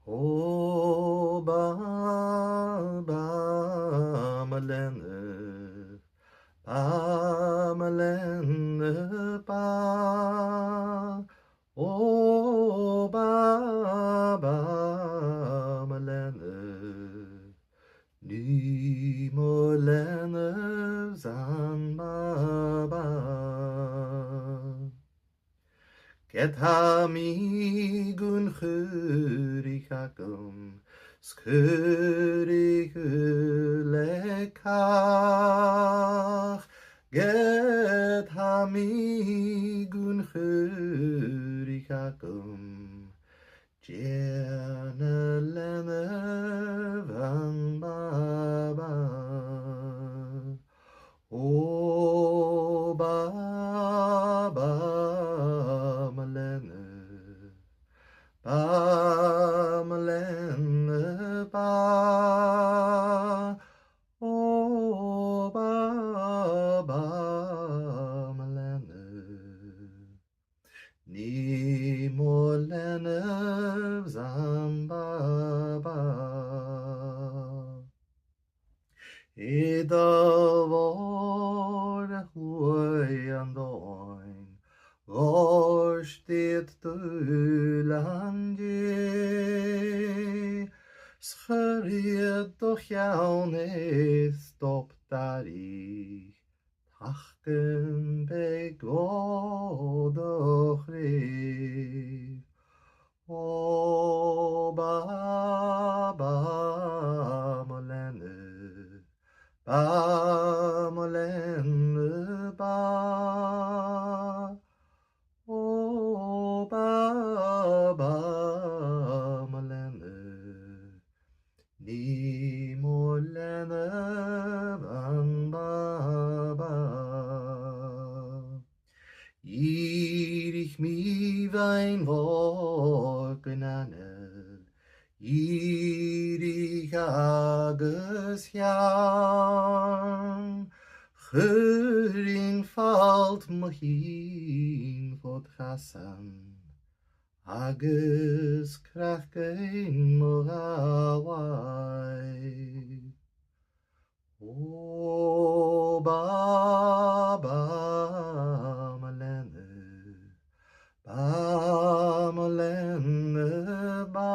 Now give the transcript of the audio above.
O ba ba malene ba O ba ba malene Ni molene zan ba Get ha mi gun churig agam Scurig lekach Get ha mi gun churig agam Jana lene van ba O ba ba malene ba O ba ba malene Ni molene zamba ba Idavor hui an doin Rorstit dulandi Schariad doch jaun is stop dari Tachken be godoch rif O ba ba molene Ba molene ba O ba ba molene Ni molene van ba Irich mi vain vorgenanel Irich agus jan Churin falt mohin fod chassan Agus krachgein mohawai O ba ba malene ba